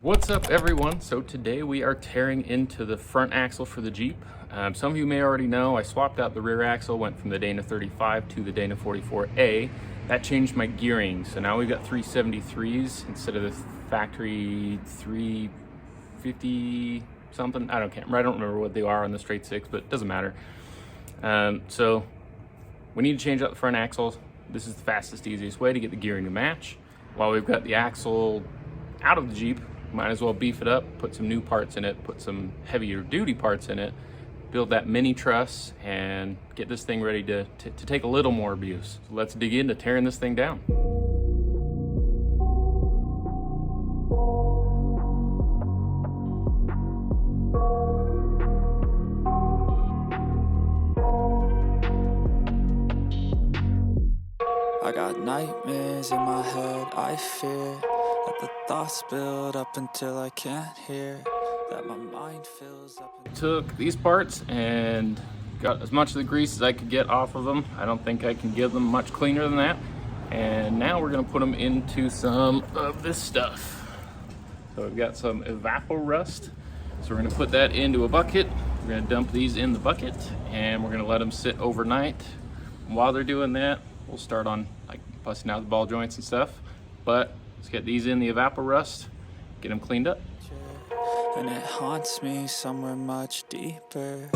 What's up everyone? So today we are tearing into the front axle for the Jeep. Some of you may already know I swapped out the rear axle, went from the Dana 35 to the Dana 44A. That changed my gearing, so now we've got 373s instead of the factory 350 something. I don't remember what they are on the straight six, but it doesn't matter. So we need to change out the front axle. This is the fastest, easiest way to get the gearing to match. While we've got the axle out of the Jeep, might as well beef it up, put some new parts in it, put some heavier duty parts in it, build that mini truss, and get this thing ready to take a little more abuse. So let's dig into tearing this thing down. I got nightmares in my head, I fear that the thoughts build up until I can't hear, that my mind fills up. Took these parts and got as much of the grease as I could get off of them. I don't think I can give them much cleaner than that. And now we're gonna put them into some of this stuff. So we've got some Evapor-Rust. So we're gonna put that into a bucket. We're gonna dump these in the bucket and we're gonna let them sit overnight. And while they're doing that, we'll start on like busting out the ball joints and stuff. But let's get these in the Evapor-Rust, get them cleaned up. And it haunts me somewhere much deeper.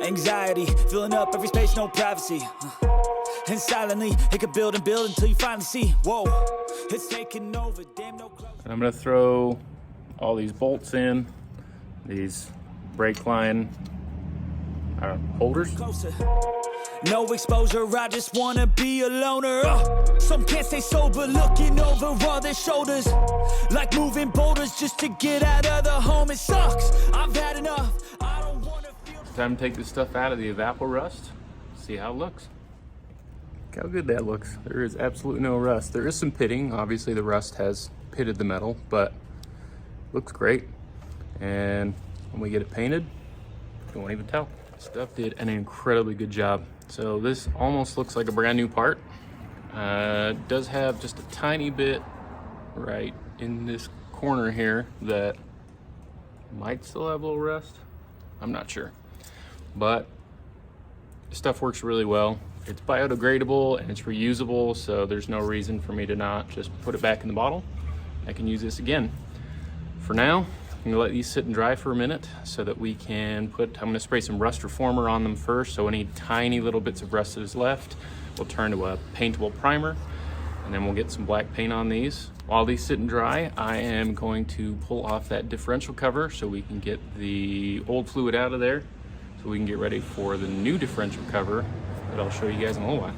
Anxiety, filling up every space, no privacy. And silently, it could build and build until you finally see, whoa, it's taking over, damn no close. And I'm gonna throw all these bolts in, these brake line holders. Closer. No exposure, I just wanna be a loner. Some can't stay sober, looking over all their shoulders, like moving boulders just to get out of the home. It sucks, I've had enough. I don't wanna feel. Time to take this stuff out of the Evapor-Rust, see how it looks. Look how good that looks. There is absolutely no rust. There is some pitting. Obviously the rust has pitted the metal, but looks great. And when we get it painted, you won't even tell. Stuff did an incredibly good job. So this almost looks like a brand new part. It does have just a tiny bit right in this corner here that might still have a little rust. I'm not sure, but stuff works really well. It's biodegradable and it's reusable, so there's no reason for me to not just put it back in the bottle. I can use this again. For now, I'm gonna let these sit and dry for a minute so that we can I'm gonna spray some rust reformer on them first, so any tiny little bits of rust that is left will turn to a paintable primer, and then we'll get some black paint on these. While these sit and dry, I am going to pull off that differential cover so we can get the old fluid out of there, so we can get ready for the new differential cover that I'll show you guys in a little while.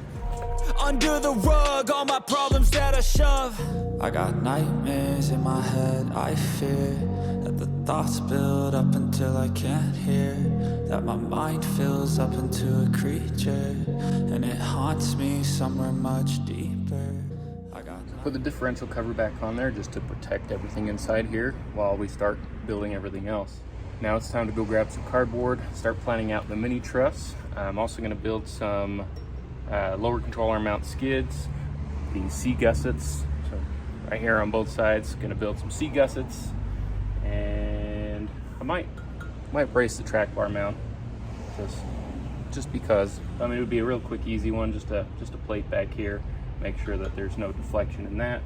Under the rug, all my problems that I shove. I got nightmares in my head, I fear that the thoughts build up until I can't hear, that my mind fills up into a creature, and it haunts me somewhere much deeper. Put the differential cover back on there just to protect everything inside here while we start building everything else. Now it's time to go grab some cardboard, start planning out the mini truss. I'm also going to build some lower control arm mount skids, the C-Gussets. So right here on both sides, going to build some C-Gussets, and I might brace the track bar mount just because. I mean, it would be a real quick, easy one, just a plate back here. Make sure that there's no deflection in that.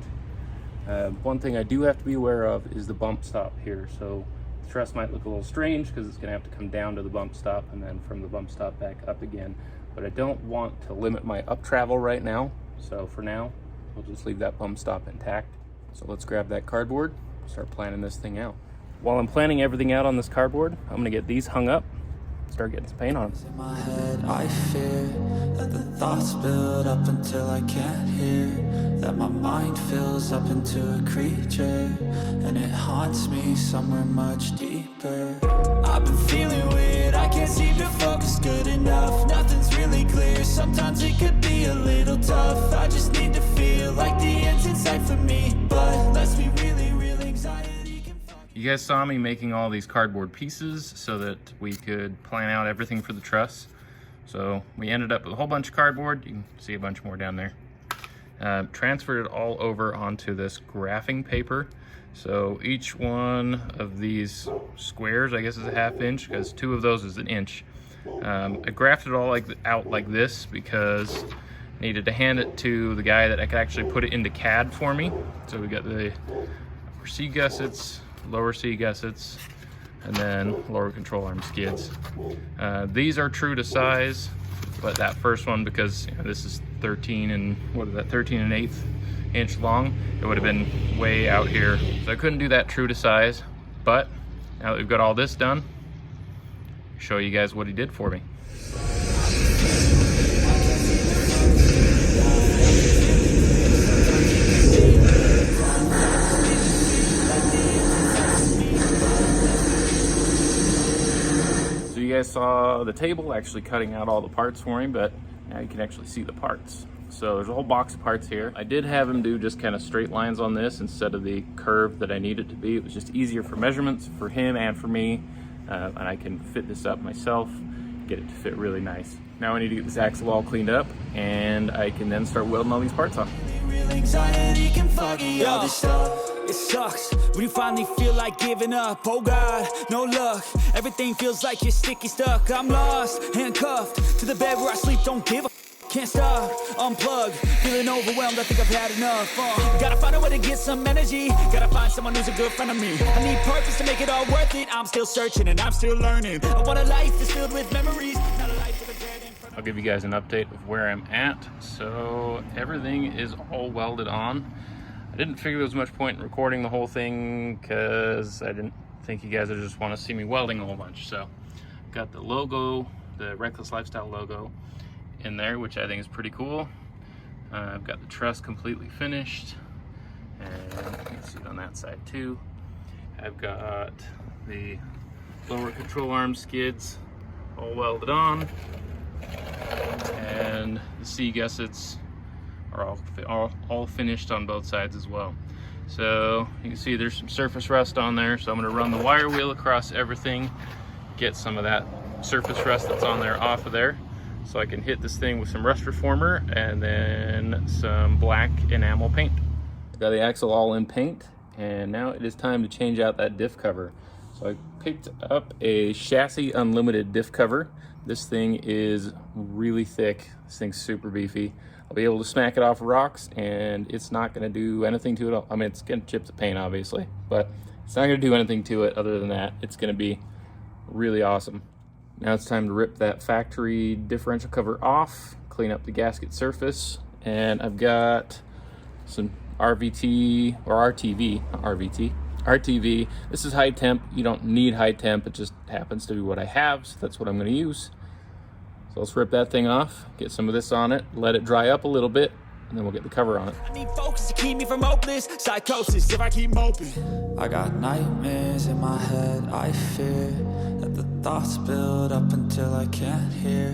One thing I do have to be aware of is the bump stop here. So the truss might look a little strange because it's going to have to come down to the bump stop and then from the bump stop back up again. But I don't want to limit my up travel right now. So for now, we'll just leave that bump stop intact. So let's grab that cardboard, start planning this thing out. While I'm planning everything out on this cardboard, I'm going to get these hung up, start getting some paint on them. In my head, I fear that the thoughts build up until I can't hear, that my mind fills up into a creature, and it haunts me somewhere much deeper. I've been feeling weird, I can't seem to focus good enough. Nothing's really clear, sometimes it could be a little tough. I just need to feel like the end's in sight for me, but let's be really real, anxiety can fuck. You guys saw me making all these cardboard pieces so that we could plan out everything for the truss. So we ended up with a whole bunch of cardboard. You can see a bunch more down there. Transferred it all over onto this graphing paper. So each one of these squares, I guess, is a 1/2 inch, because 2 of those is 1 inch. I grafted it all out like this because I needed to hand it to the guy that I could actually put it into CAD for me. So we got the C-Gussets, lower C-Gussets, and then lower control arm skids. These are true to size, but that first one, because this is 13 and 1/8 inch long, it would have been way out here. So I couldn't do that true to size, but now that we've got all this done, I'll show you guys what he did for me. You guys saw the table actually cutting out all the parts for me, but now you can actually see the parts. So there's a whole box of parts here. I did have him do just kind of straight lines on this instead of the curve that I needed to be. It was just easier for measurements for him and for me, and I can fit this up myself, get it to fit really nice. Now I need to get this axle all cleaned up, and I can then start welding all these parts on. It sucks when you finally feel like giving up. Oh God, no luck. Everything feels like you're sticky stuck. I'm lost, handcuffed to the bed where I sleep. Don't give a can't stop, unplug, feeling overwhelmed. I think I've had enough. Gotta find a way to get some energy. Gotta find someone who's a good friend of me. I need purpose to make it all worth it. I'm still searching and I'm still learning. I want a life that's filled with memories, not a life with a dead in front of me. I'll give you guys an update of where I'm at. So everything is all welded on. I didn't figure there was much point in recording the whole thing because I didn't think you guys would just want to see me welding a whole bunch. So got the logo, the Reckless Lifestyle logo in there, which I think is pretty cool. I've got the truss completely finished, and you can see it on that side too. I've got the lower control arm skids all welded on, and the C-Gussets are all finished on both sides as well. So you can see there's some surface rust on there, so I'm going to run the wire wheel across everything, get some of that surface rust that's on there off of there, so I can hit this thing with some rust reformer and then some black enamel paint. Got the axle all in paint, and now it is time to change out that diff cover. So I picked up a Chassis Unlimited diff cover. This thing is really thick. This thing's super beefy. I'll be able to smack it off rocks, and it's not going to do anything to it. I mean, it's going to chip the paint, obviously, but it's not going to do anything to it other than that. It's going to be really awesome. Now it's time to rip that factory differential cover off, clean up the gasket surface, and I've got some RVT, or RTV, not RVT, RTV. This is high temp. You don't need high temp. It just happens to be what I have, so that's what I'm going to use. So let's rip that thing off, get some of this on it, let it dry up a little bit, and then we'll get the cover on it. I need focus to keep me from hopeless psychosis if I keep moping. I got nightmares in my head, I fear that the thoughts build up until I can't hear,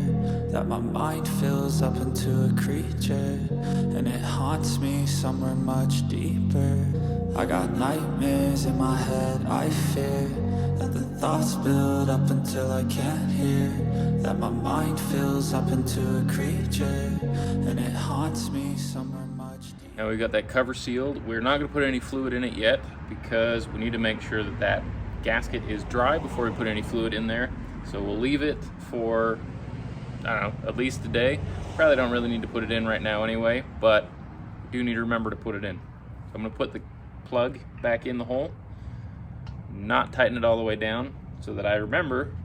that my mind fills up into a creature, and it haunts me somewhere much deeper. I got nightmares in my head, I fear that the thoughts build up until I can't hear, that my mind fills up into a creature, and it haunts me somewhere much deeper. Now we've got that cover sealed. We're not going to put any fluid in it yet because we need to make sure that that gasket is dry before we put any fluid in there. So we'll leave it for, I don't know, at least a day. Probably don't really need to put it in right now anyway, but we do need to remember to put it in. So I'm going to put the plug back in the hole, not tighten it all the way down, so that I remember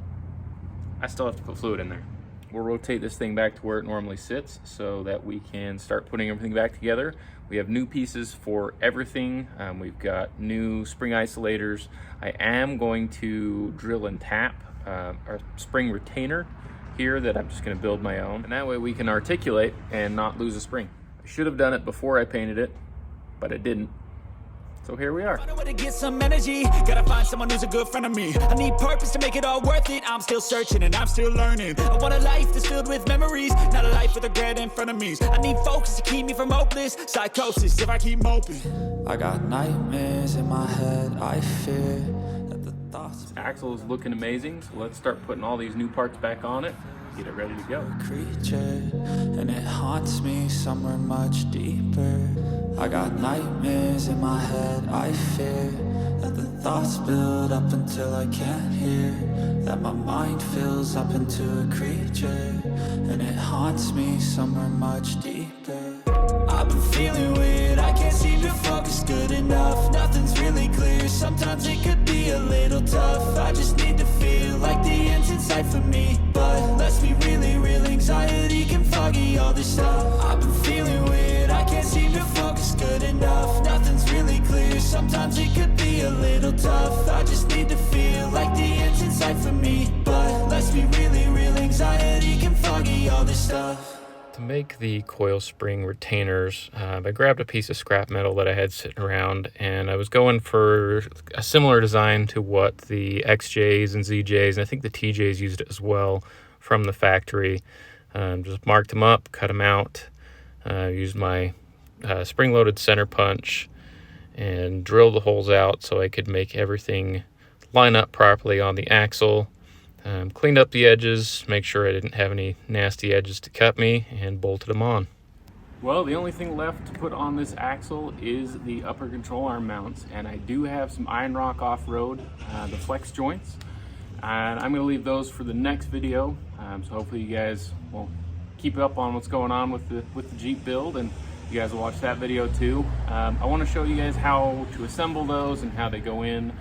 I still have to put fluid in there. We'll rotate this thing back to where it normally sits so that we can start putting everything back together. We have new pieces for everything. We've got new spring isolators. I am going to drill and tap our spring retainer here that I'm just going to build my own, and that way we can articulate and not lose a spring. I should have done it before I painted it, but I didn't. So here we are. Find a way to get some energy. Gotta find someone who's a good friend of me. I need purpose to make it all worth it. I'm still searching and I'm still learning. I want a life that's filled with memories, not a life with regret in front of me. I need focus to keep me from hopeless psychosis if I keep moping. I got nightmares in my head, I fear that the thoughts This axle is looking amazing, so let's start putting all these new parts back on it, get it ready to go. creature, and it haunts me somewhere much deeper. I got nightmares in my head, I fear that the thoughts build up until I can't hear, that my mind fills up into a creature, and it haunts me somewhere much deeper. I've been feeling weird, I can't seem to focus good enough. Nothing's really clear, sometimes it could be a little tough. I just need to feel like the end's in sight for me, but let's be really real, anxiety can foggy all this stuff. I've been feeling weird, I can't seem to focus good enough. Nothing's really clear, sometimes it could be a little tough. I just need to feel like the end's in sight for me, but let's be really real, anxiety can foggy all this stuff. To make the coil spring retainers, I grabbed a piece of scrap metal that I had sitting around, and I was going for a similar design to what the XJs and ZJs, and I think the TJs used it as well from the factory. Just marked them up, cut them out, used my spring-loaded center punch, and drilled the holes out so I could make everything line up properly on the axle. Cleaned up the edges, make sure I didn't have any nasty edges to cut me, and bolted them on. Well, the only thing left to put on this axle is the upper control arm mounts, and I do have some Iron Rock off-road, the flex joints, and I'm going to leave those for the next video. So hopefully you guys will keep up on what's going on with the Jeep build, and you guys will watch that video too. I want to show you guys how to assemble those and how they go in.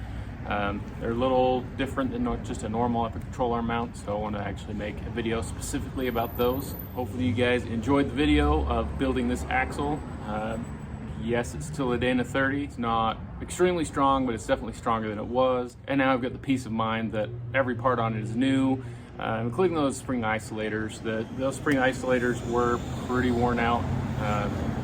They're a little different than just a normal upper control arm mount, so I want to actually make a video specifically about those. Hopefully you guys enjoyed the video of building this axle. Yes, it's still a Dana 30. It's not extremely strong, but it's definitely stronger than it was. And now I've got the peace of mind that every part on it is new, including those spring isolators. Those spring isolators were pretty worn out.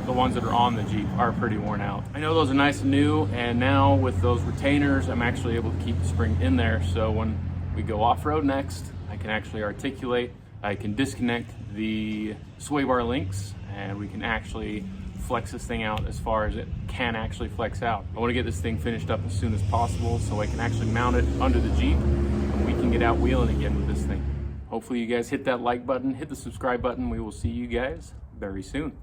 The ones that are on the Jeep are pretty worn out. I know those are nice and new, and now with those retainers, I'm actually able to keep the spring in there, so when we go off-road next, I can actually articulate, I can disconnect the sway bar links, and we can actually flex this thing out as far as it can actually flex out. I want to get this thing finished up as soon as possible so I can actually mount it under the Jeep, and we can get out wheeling again with this thing. Hopefully you guys hit that like button, hit the subscribe button. We will see you guys very soon.